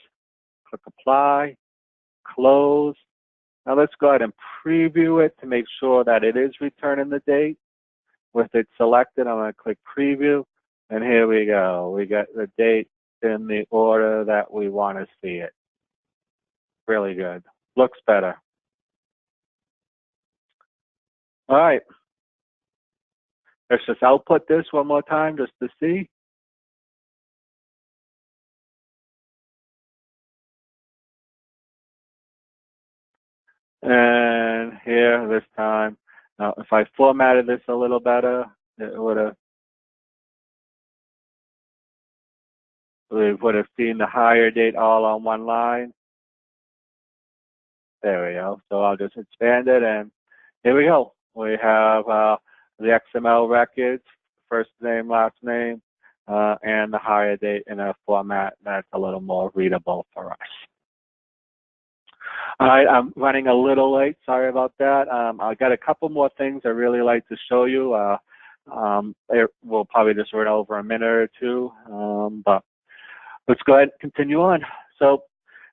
click apply, close. Now let's go ahead and preview it to make sure that it is returning the date. With it selected, I'm going to click preview, and here we go. We got the date in the order that we want to see it. Really good. Looks better. All right. Let's just output this one more time just to see. And here this time, now if I formatted this a little better, it we would have seen the hire date all on one line. There we go. So I'll just expand it, and here we go. We have the XML records, first name, last name, and the hire date in a format that's a little more readable for us. All right, I'm running a little late. Sorry about that. I got a couple more things I really like to show you. We'll probably just run over a minute or two, but let's go ahead and continue on. So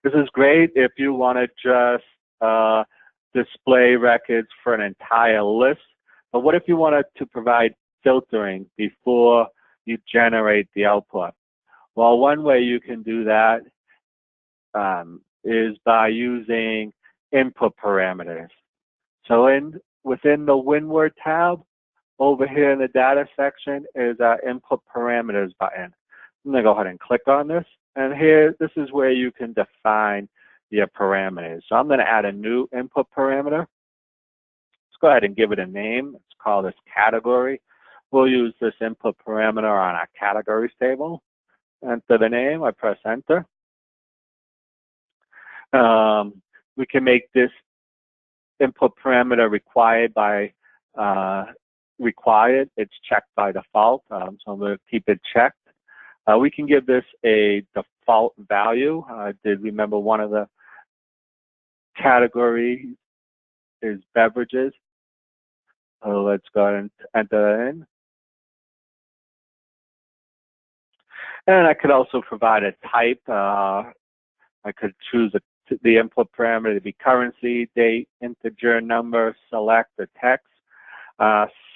this is great if you want to just display records for an entire list. But what if you wanted to provide filtering before you generate the output? Well, one way you can do that is by using input parameters. So within the Windward tab, over here in the data section is our input parameters button. I'm going to go ahead and click on this. And here, this is where you can define your parameters. So I'm going to add a new input parameter. Let's go ahead and give it a name. Let's call this category. We'll use this input parameter on our categories table. Enter the name. I press enter. We can make this input parameter required by required. It's checked by default, so I'm going to keep it checked. We can give this a default value. I did remember one of the category is beverages. So let's go ahead and enter that in. And I could also provide a type. I could choose the input parameter to be currency, date, integer, number, select, or text.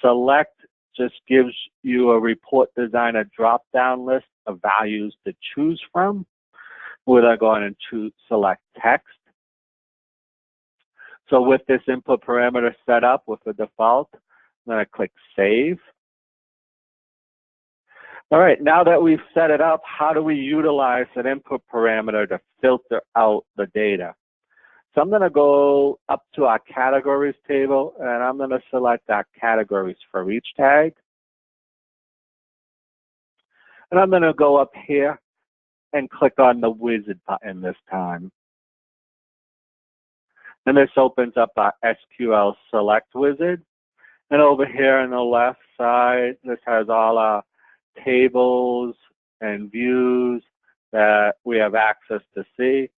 Select just gives you a report designer drop-down list of values to choose from. We're going to go ahead and select text. So with this input parameter set up with the default, I'm going to click Save. All right, now that we've set it up, how do we utilize an input parameter to filter out the data? So I'm going to go up to our categories table, and I'm going to select our categories for each tag. And I'm going to go up here and click on the wizard button this time. And this opens up our SQL Select wizard. And over here on the left side, this has all our tables and views that we have access to see.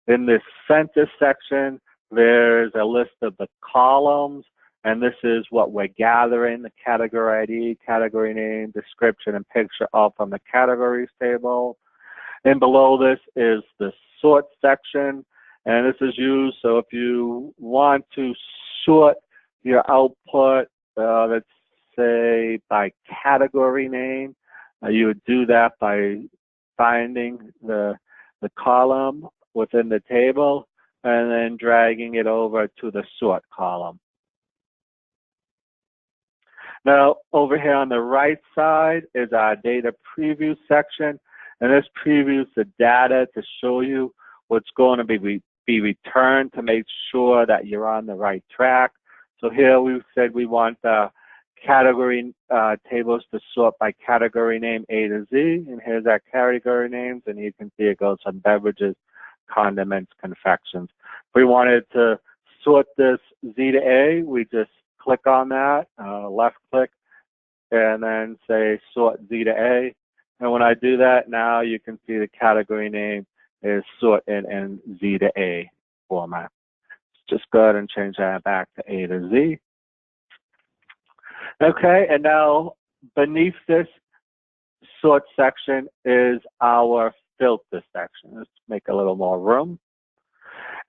In this center section, there's a list of the columns, and this is what we're gathering: the category ID, category name, description, and picture, all from the categories table. And below this is the sort section, and this is used so if you want to sort your output, let's say by category name, you would do that by finding the column within the table and then dragging it over to the sort column. Now, over here on the right side is our data preview section, and this previews the data to show you what's going to be returned to make sure that you're on the right track. So here we've said we want the category tables to sort by category name A to Z, and here's our category names, and you can see it goes from beverages, condiments, confections. If we wanted to sort this Z to A, we just click on that, left click, and then say sort Z to A. And when I do that, now you can see the category name is sort in Z to A format. Just go ahead and change that back to A to Z. Okay, and now beneath this sort section is our filter section. Let's make a little more room.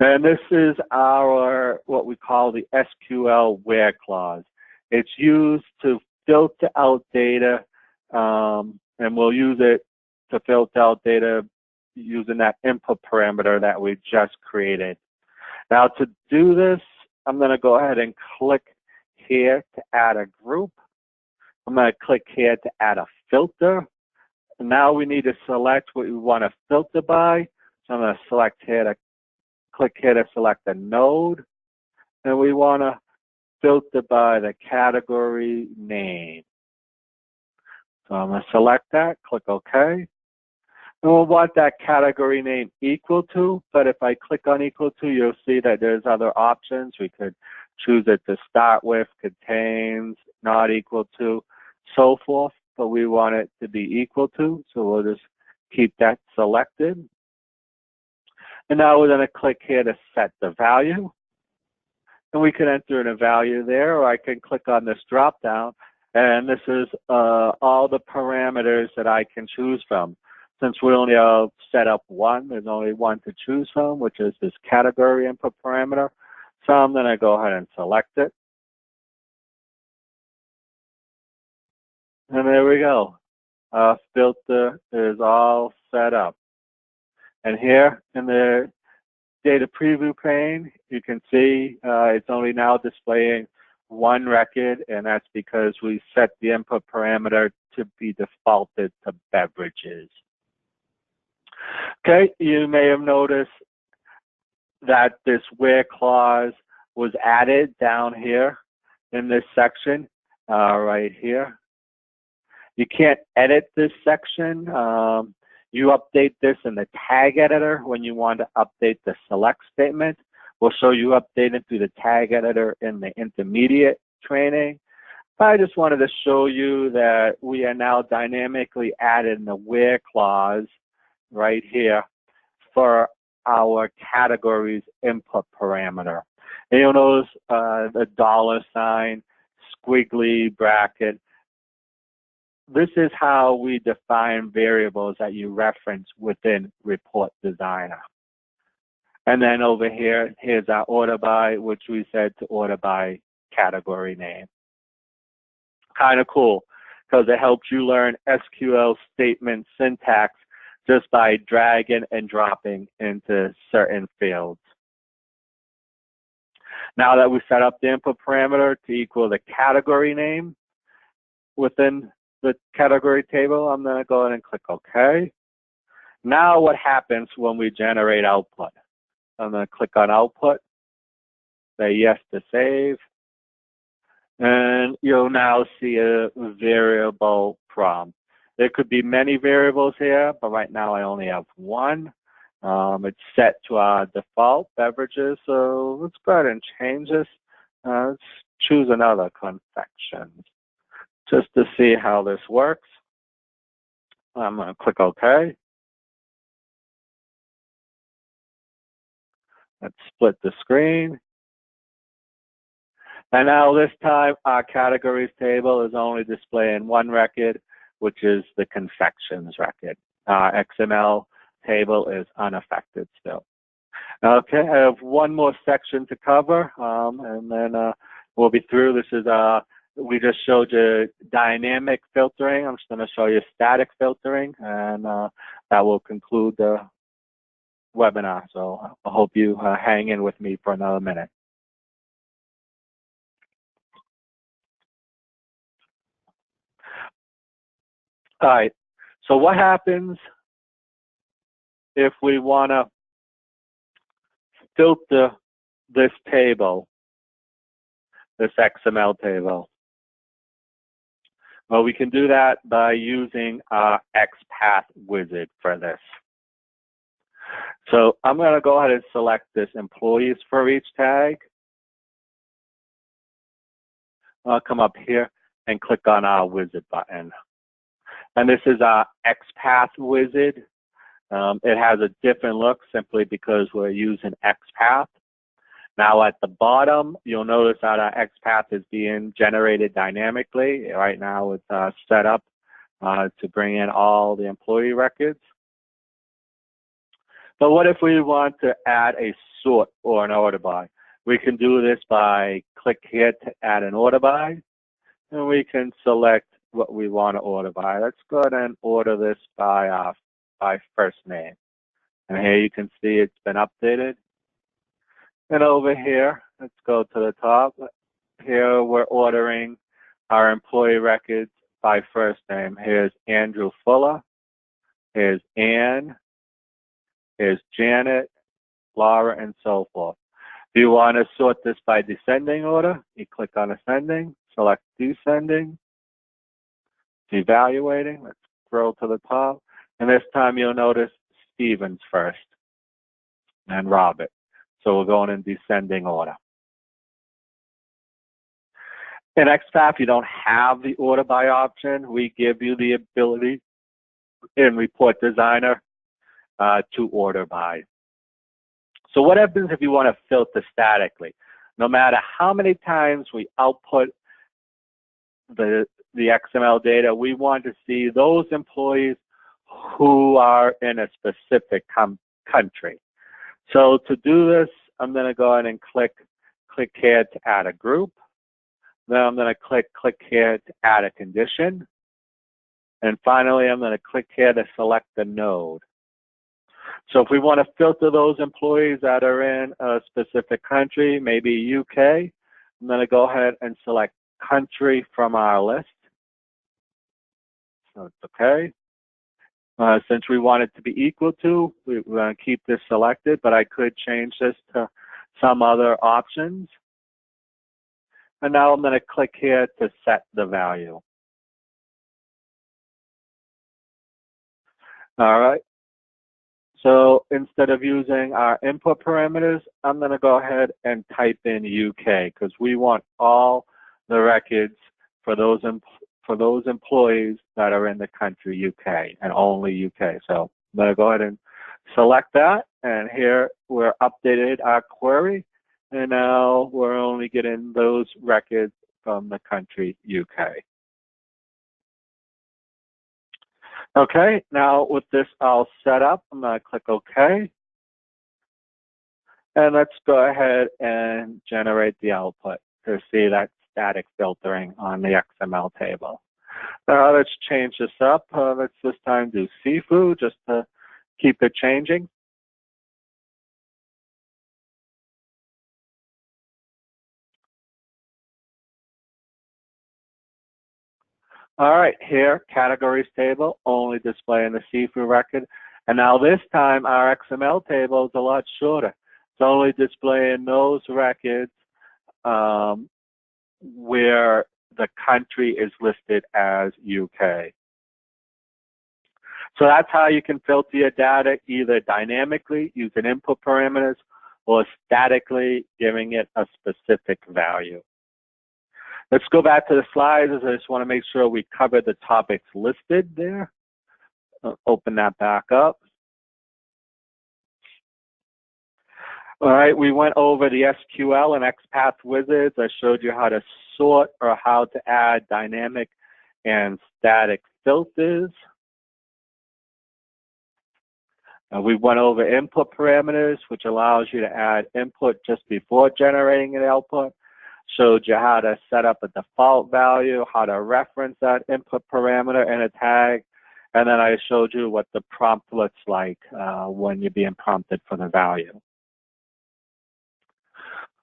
And this is our, what we call the SQL where clause. It's used to filter out data, and we'll use it to filter out data using that input parameter that we just created. Now to do this, I'm going to go ahead and click here to add a group. I'm going to click here to add a filter. And now we need to select what we want to filter by. So I'm going to select here to click here to select a node. And we want to filter by the category name. So I'm going to select that, click OK. And we'll want that category name equal to, but if I click on equal to, you'll see that there's other options. We could choose it to start with, contains, not equal to, so forth, but we want it to be equal to, so we'll just keep that selected. And now we're going to click here to set the value. And we can enter in a value there, or I can click on this drop down, and this is all the parameters that I can choose from. Since we only have set up one, there's only one to choose from, which is this category input parameter. So I'm going to go ahead and select it. And there we go. Filter is all set up. And here in the data preview pane, you can see it's only now displaying one record, and that's because we set the input parameter to be defaulted to beverages. Okay, you may have noticed that this where clause was added down here in this section, right here. You can't edit this section. You update this in the tag editor when you want to update the select statement. We'll show you updating through the tag editor in the intermediate training. I just wanted to show you that we are now dynamically adding the where clause right here for our categories input parameter. And you'll notice the $sign, squiggly bracket. This is how we define variables that you reference within Report Designer. And then over here, here's our order by, which we said to order by category name. Kind of cool, because it helps you learn SQL statement syntax just by dragging and dropping into certain fields. Now that we set up the input parameter to equal the category name within the category table, I'm going to go ahead and click OK. Now what happens when we generate output? I'm going to click on output, say yes to save, and you'll now see a variable prompt. There could be many variables here, but right now I only have one. It's set to our default beverages, so let's go ahead and change this. Let's choose another confection just to see how this works. I'm going to click OK. Let's split the screen. And now this time our categories table is only displaying one record, which is the confections record. Our XML table is unaffected still. Okay, I have one more section to cover, and then we'll be through. This is, we just showed you dynamic filtering. I'm just going to show you static filtering, and that will conclude the webinar. So I hope you hang in with me for another minute. All right, so what happens if we want to filter this table, this XML table? Well, we can do that by using our XPath wizard for this. So I'm going to go ahead and select this employees for each tag. I'll come up here and click on our wizard button. And this is our XPath wizard. It has a different look simply because we're using XPath. Now at the bottom, you'll notice that our XPath is being generated dynamically. Right now it's set up to bring in all the employee records. But what if we want to add a sort or an order by? We can do this by click here to add an order by, and we can select what we want to order by. Let's go ahead and order this by first name. And here you can see it's been updated. And over here, let's go to the top. Here we're ordering our employee records by first name. Here's Andrew Fuller. Here's Ann. Here's Janet, Laura, and so forth. If you want to sort this by descending order, you click on ascending, select descending, evaluating. Let's scroll to the top. And this time you'll notice Stevens first and Robert. So we're going in descending order. In XPath, you don't have the order by option. We give you the ability in Report Designer to order by. So what happens if you want to filter statically? No matter how many times we output the XML data, we want to see those employees who are in a specific country. So to do this, I'm going to go ahead and click here to add a group. Then I'm going to click here to add a condition. And finally, I'm going to click here to select the node. So if we want to filter those employees that are in a specific country, maybe UK, I'm going to go ahead and select country from our list. So it's okay. Since we want it to be equal to, we're going to keep this selected, but I could change this to some other options. And now I'm going to click here to set the value. All right. So instead of using our input parameters, I'm going to go ahead and type in UK because we want all the records for those employees that are in the country UK and only UK. So I'm going to go ahead and select that, and here we're updated our query, and now we're only getting those records from the country UK. Okay, now with this all set up, I'm going to click OK. And let's go ahead and generate the output to see that static filtering on the XML table. Now let's change this up. Let's this time do seafood just to keep it changing. All right, here, categories table, only displaying the seafood record. And now this time, our XML table is a lot shorter. It's only displaying those records where the country is listed as UK. So that's how you can filter your data, either dynamically using input parameters or statically giving it a specific value. Let's go back to the slides. I just want to make sure we cover the topics listed there. Open that back up. All right, we went over the SQL and XPath wizards. I showed you how to sort or how to add dynamic and static filters. We went over input parameters, which allows you to add input just before generating an output. Showed you how to set up a default value, how to reference that input parameter in a tag, and then I showed you what the prompt looks like when you're being prompted for the value.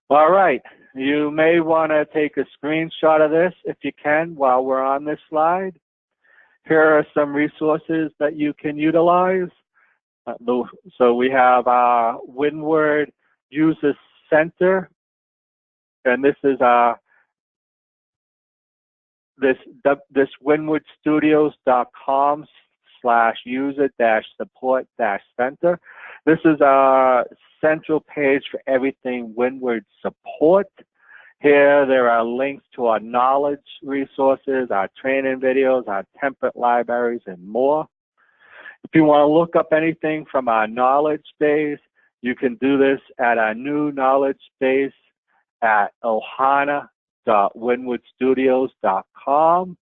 All right, you may want to take a screenshot of this if you can while we're on this slide. Here are some resources that you can utilize. So we have our Windward User Center, and this is this windwardstudios.com/user-support-center. This is our central page for everything Windward support. Here there are links to our knowledge resources, our training videos, our template libraries, and more. If you want to look up anything from our knowledge base, you can do this at our new knowledge base at ohana.windwardstudios.com.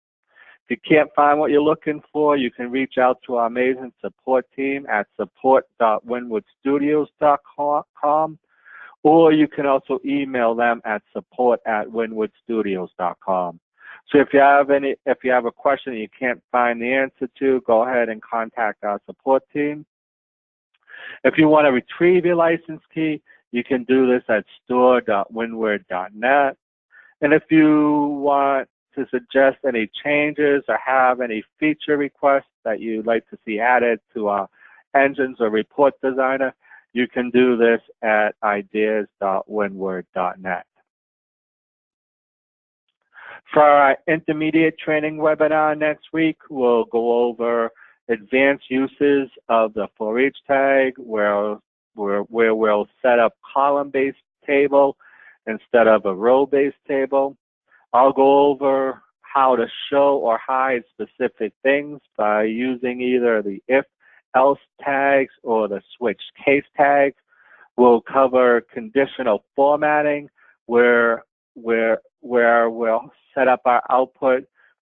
If you can't find what you're looking for, you can reach out to our amazing support team at support.windwardstudios.com, or you can also email them at support@windwardstudios.com. So if you have a question that you can't find the answer to, go ahead and contact our support team. If you want to retrieve your license key, you can do this at store.windward.net. And if you want to suggest any changes or have any feature requests that you'd like to see added to our engines or report designer, you can do this at ideas.windward.net. For our intermediate training webinar next week, we'll go over advanced uses of the for each tag, where we'll set up column-based table instead of a row-based table. I'll go over how to show or hide specific things by using either the if-else tags or the switch case tags. We'll cover conditional formatting, where we'll set up our output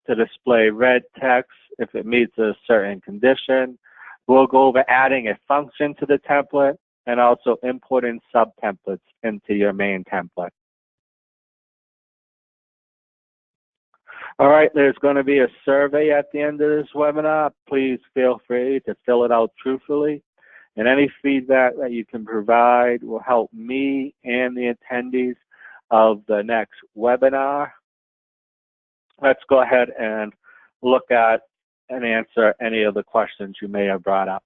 to display red text if it meets a certain condition. We'll go over adding a function to the template and also importing sub-templates into your main template. All right, there's going to be a survey at the end of this webinar. Please feel free to fill it out truthfully. And any feedback that you can provide will help me and the attendees of the next webinar. Let's go ahead and look at and answer any of the questions you may have brought up.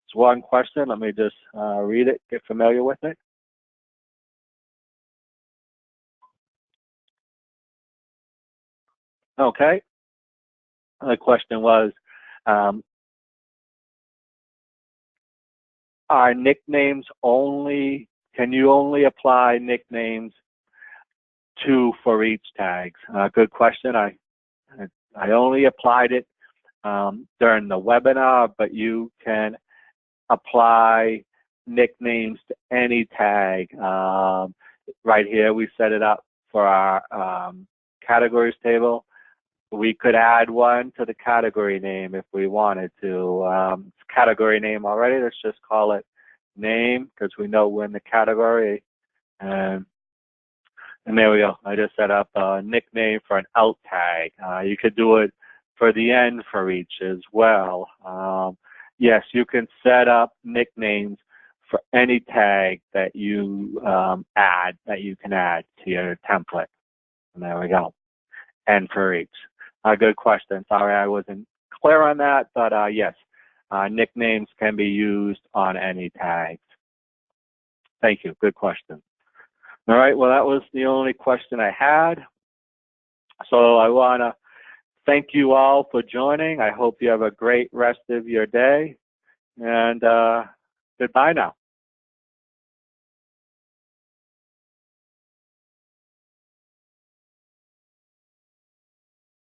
It's one question. Let me just read it, get familiar with it. Okay. The question was, are nicknames only, can you only apply nicknames to for each tags? Good question. I only applied it during the webinar, but you can apply nicknames to any tag. Right here, we set it up for our categories table. We could add one to the category name if we wanted to. It's category name already. Let's just call it name because we know we're in the category. And there we go. I just set up a nickname for an alt tag. You could do it for the end for each as well. Yes, you can set up nicknames for any tag that you can add to your template. And there we go. And for each. Good question. Sorry I wasn't clear on that, but yes, nicknames can be used on any tags. Thank you. Good question. All right. Well, that was the only question I had. So I want to thank you all for joining. I hope you have a great rest of your day. And goodbye now.